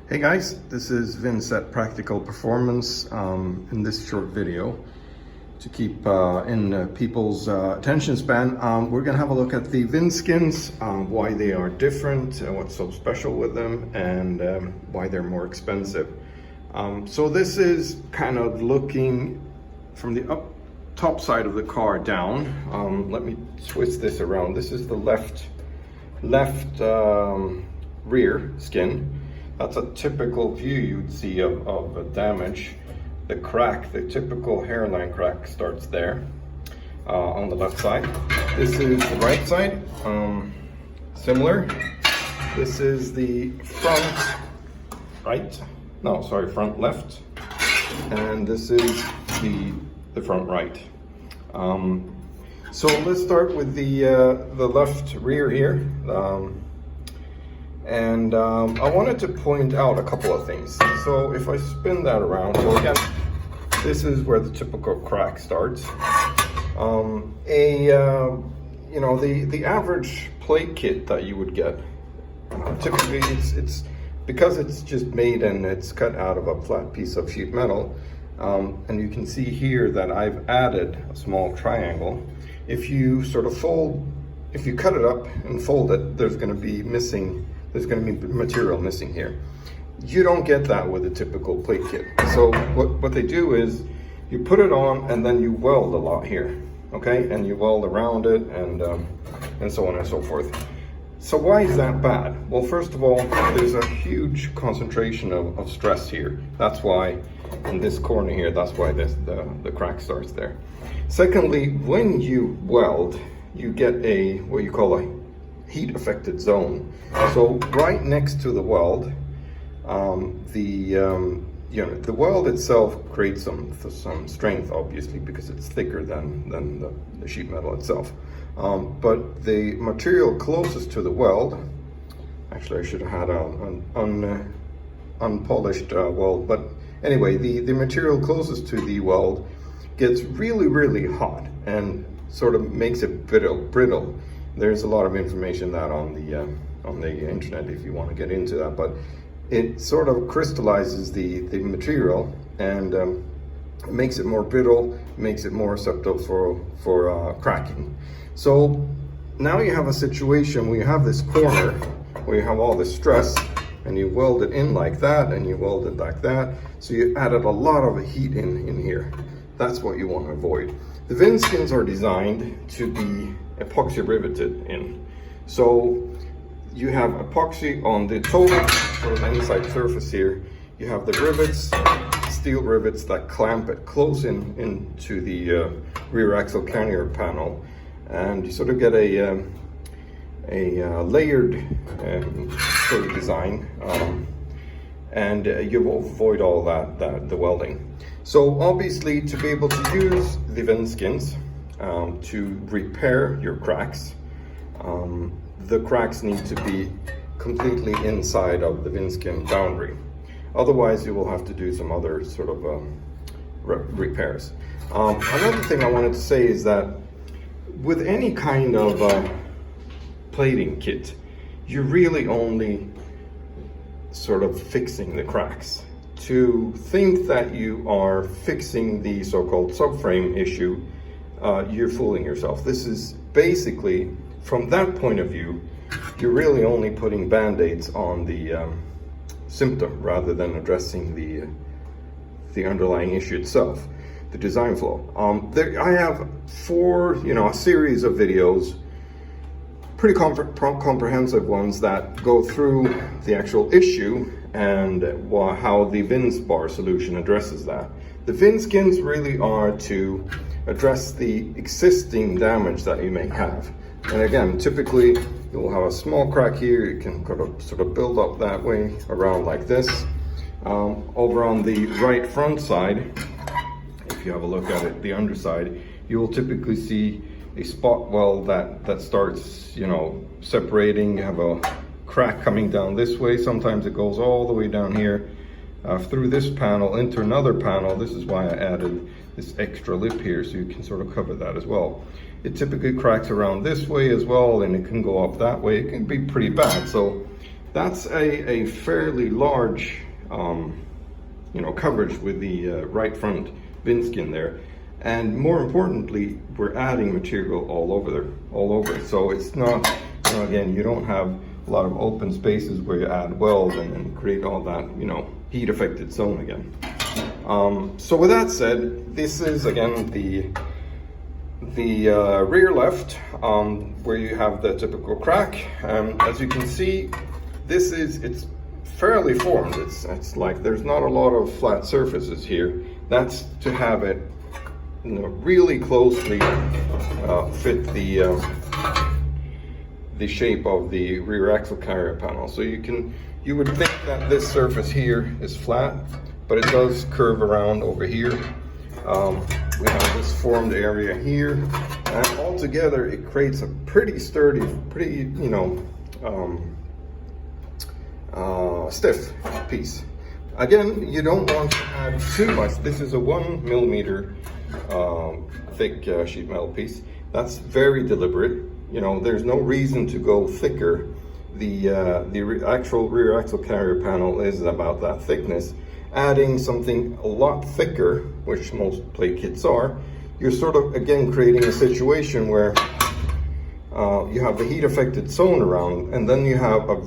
Hey guys, this is Vince at Practical Performance. In this short video, to keep in people's attention span, we're going to have a look at the VinceSkinz, why they are different, what's so special with them, and why they're more expensive. So this is kind of looking from the top side of the car down. Let me twist this around. This is the left rear skin. That's a typical view you'd see of a damage. The crack, the typical hairline crack starts there on the left side. This is the right side, similar. This is the front front left. And this is the front right. So let's start with the left rear here. I wanted to point out a couple of things. So if I spin that around, so again, this is where the typical crack starts. The average plate kit that you would get, typically it's because it's just made and it's cut out of a flat piece of sheet metal. And you can see here that I've added a small triangle. If you if you cut it up and fold it, there's going to be material missing here. You don't get that with a typical plate kit. So what they do is you put it on and then you weld a lot here, okay? And you weld around it and so on and so forth. So why is that bad? Well, first of all, there's a huge concentration of stress here. That's why in this corner here, that's why the crack starts there. Secondly, when you weld, you get what you call a heat affected zone. So right next to the weld, the weld itself creates some strength, obviously, because it's thicker than the sheet metal itself. But the material closest to the weld, actually I should have had an unpolished weld, but anyway, the material closest to the weld gets really hot and sort of makes it brittle. There's a lot of information that on the internet if you want to get into that, but it sort of crystallizes the material and makes it more brittle, makes it more susceptible for cracking. So now you have a situation where you have this corner where you have all this stress and you weld it in like that and you weld it like that. So you added a lot of heat in here. That's what you want to avoid. The VinceSkinz are designed to be epoxy riveted in. So you have epoxy on the total sort of inside surface here. You have the rivets, steel rivets that clamp it close into the rear axle carrier panel, and you sort of get a layered sort of design, and you avoid all the welding. So obviously, to be able to use the VinceSkinz to repair your cracks, the cracks need to be completely inside of the VinceSkinz boundary. Otherwise, you will have to do some other sort of repairs. Another thing I wanted to say is that with any kind of plating kit, you're really only sort of fixing the cracks. To think that you are fixing the so-called subframe issue, you're fooling yourself. This is basically, from that point of view, you're really only putting band-aids on the symptom rather than addressing the underlying issue itself, the design flaw. I have a series of videos, pretty comprehensive ones that go through the actual issue and how the VinceBar solution addresses that. The VinceSkinz really are to address the existing damage that you may have. And again, typically you'll have a small crack here. You can sort of build up that way around like this. Over on the right front side, if you have a look at it, the underside, you will typically see a spot weld that starts, separating. You have a crack coming down this way. Sometimes it goes all the way down here through this panel into another panel. This is why I added this extra lip here, so you can sort of cover that as well. It typically cracks around this way as well, and it can go up that way. It can be pretty bad. So That's a fairly large coverage with the right front VinceSkin there. And more importantly, we're adding material all over. So it's not, again, you don't have a lot of open spaces where you add welds and create all that, heat affected zone again. So with that said, this is again the rear left, where you have the typical crack. As you can see, it's fairly formed. It's like there's not a lot of flat surfaces here. That's to have it really closely fit the shape of the rear axle carrier panel. So you would think that this surface here is flat, but it does curve around over here. We have this formed area here, and altogether it creates a pretty sturdy, pretty stiff piece. Again, you don't want to add too much. This is a 1 millimeter thick sheet metal piece. That's very deliberate. There's no reason to go thicker. The actual rear axle carrier panel is about that thickness. Adding something a lot thicker, which most plate kits are, you're sort of again creating a situation where you have the heat affected zone around, and then you have a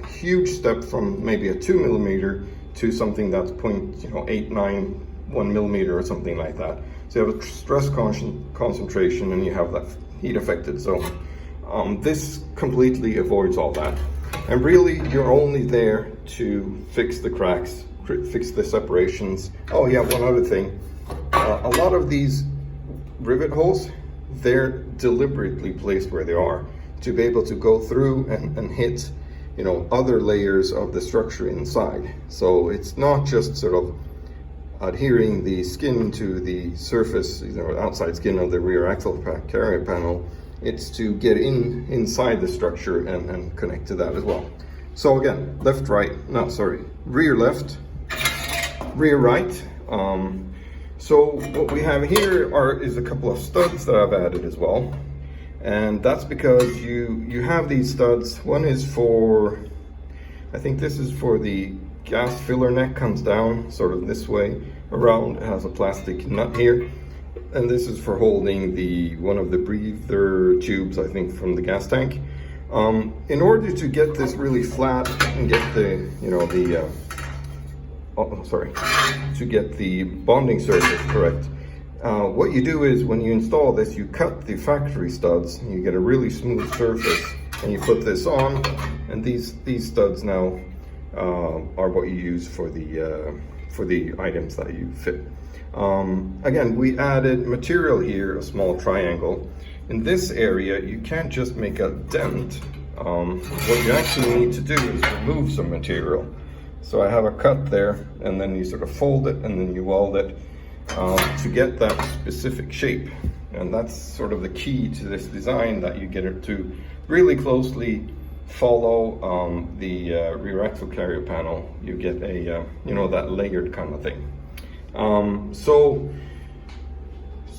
huge step from maybe a 2 millimeter to something that's 0.89, 1 millimeter or something like that. So you have a stress concentration and you have that heat affected zone. This completely avoids all that. And really, you're only there to fix the cracks, fix the separations. Oh yeah, one other thing. A lot of these rivet holes, they're deliberately placed where they are to be able to go through and hit other layers of the structure inside. So it's not just sort of adhering the skin to the surface, outside skin of the rear axle carrier panel. It's to get inside the structure and connect to that as well. So again, rear left, rear right. So what we have here is a couple of studs that I've added as well. And that's because you have these studs. One is for, I think this is for the gas filler neck, comes down sort of this way around. It has a plastic nut here. And this is for holding one of the breather tubes, I think, from the gas tank. In order to get this really flat and get to get the bonding surface correct, what you do is when you install this, you cut the factory studs and you get a really smooth surface, and you put this on, and these studs now are what you use for the items that you fit. Again, we added material here, a small triangle. In this area, you can't just make a dent. What you actually need to do is remove some material. So I have a cut there, and then you sort of fold it, and then you weld it to get that specific shape. And that's sort of the key to this design, that you get it to really closely follow the rear axle carrier panel. You get a, that layered kind of thing. So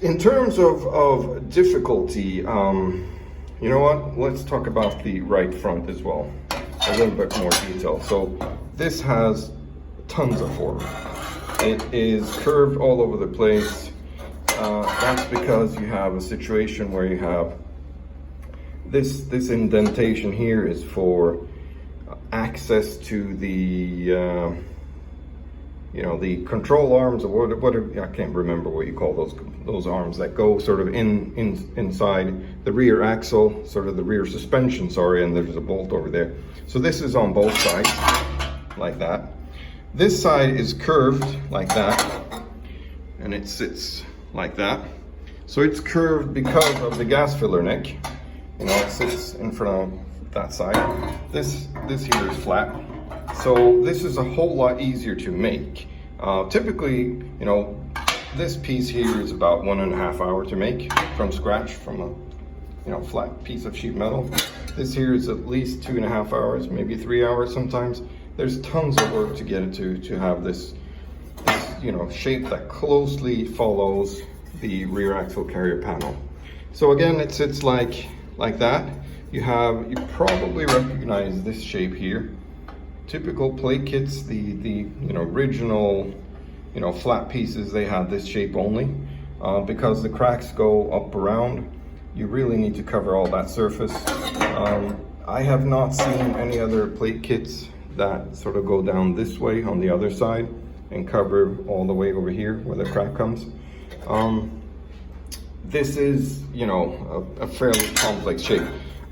in terms of difficulty, you know what, let's talk about the right front as well, a little bit more detail. So this has tons of form. It is curved all over the place. That's because you have a situation where you have this indentation here is for access to the the control arms, or whatever, I can't remember what you call those arms that go sort of inside the rear axle, sort of the rear suspension, and there's a bolt over there. So this is on both sides, like that. This side is curved like that, and it sits like that. So it's curved because of the gas filler neck. It sits in front of that side. This here is flat. So this is a whole lot easier to make. Typically, this piece here is about 1.5 hours to make from scratch, from a flat piece of sheet metal. This here is at least 2.5 hours, maybe 3 hours sometimes. There's tons of work to get it to have this shape that closely follows the rear axle carrier panel. So again, it sits like that. You probably recognize this shape here. typical plate kits, the you know, original, you know, flat pieces, they had this shape only. Because the cracks go up around, you really need to cover all that surface. I have not seen any other plate kits that sort of go down this way on the other side and cover all the way over here where the crack comes. This is, you know, a fairly complex shape.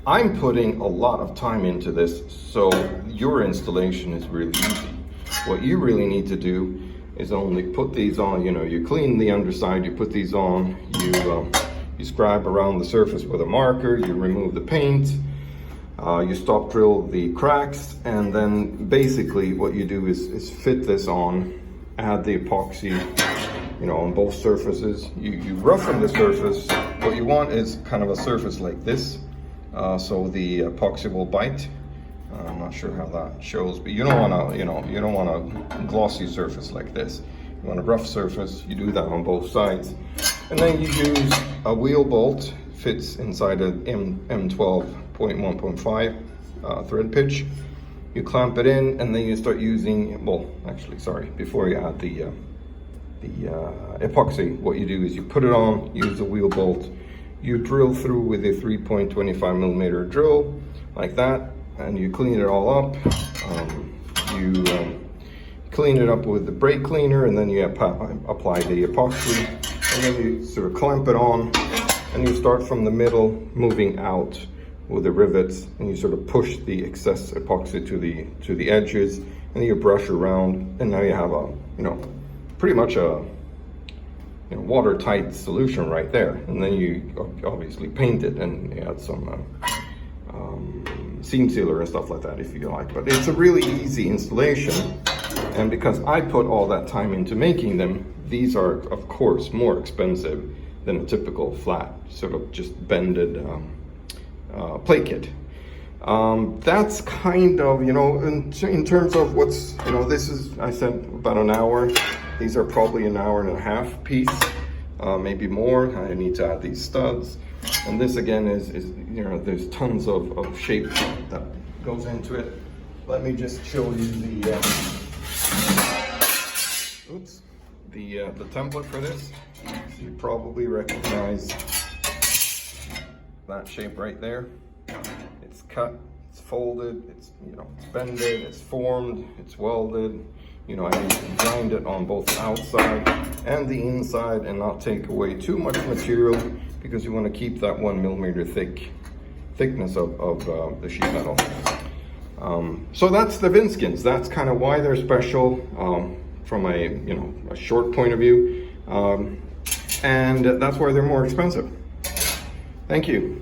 I'm putting a lot of time into this, so your installation is really easy. What you really need to do is only put these on. You know, you clean the underside, you put these on, you scribe around the surface with a marker, you remove the paint, you stop drill the cracks, and then basically what you do is fit this on, add the epoxy, you know, on both surfaces. You roughen the surface. What you want is kind of a surface like this, so the epoxy will bite. I'm not sure how that shows, but you don't want to, you know, you don't want a glossy surface like this. You want a rough surface. You do that on both sides, and then you use a wheel bolt. Fits inside a M12.1.5 thread pitch. You clamp it in, and then you start using, well, actually, sorry, before you add the epoxy, what you do is you put it on, use the wheel bolt, you drill through with a 3.25 millimeter drill, like that, and you clean it all up. You clean it up with the brake cleaner, and then you apply the epoxy, and then you sort of clamp it on, and you start from the middle, moving out with the rivets, and you sort of push the excess epoxy to the edges, and then you brush around, and now you have a, you know, pretty much a, you know, watertight solution right there. And then you obviously paint it, and you add some seam sealer and stuff like that if you like. But it's a really easy installation, and because I put all that time into making them, these are of course more expensive than a typical flat, sort of just bended plate kit. That's kind of, you know, in terms of what's, you know, this is, I said about an hour. These are probably an hour and a half piece, maybe more. I need to add these studs. And this again is you know, there's tons of shape that goes into it. Let me just show you the template for this. So you probably recognize that shape right there. It's cut, it's folded, it's, you know, it's bended, it's formed, it's welded. You know, I need to grind it on both the outside and the inside and not take away too much material, because you want to keep that 1 millimeter thickness of the sheet metal. So that's the VinceSkinz. That's kind of why they're special from a, you know, a short point of view, and that's why they're more expensive. Thank you.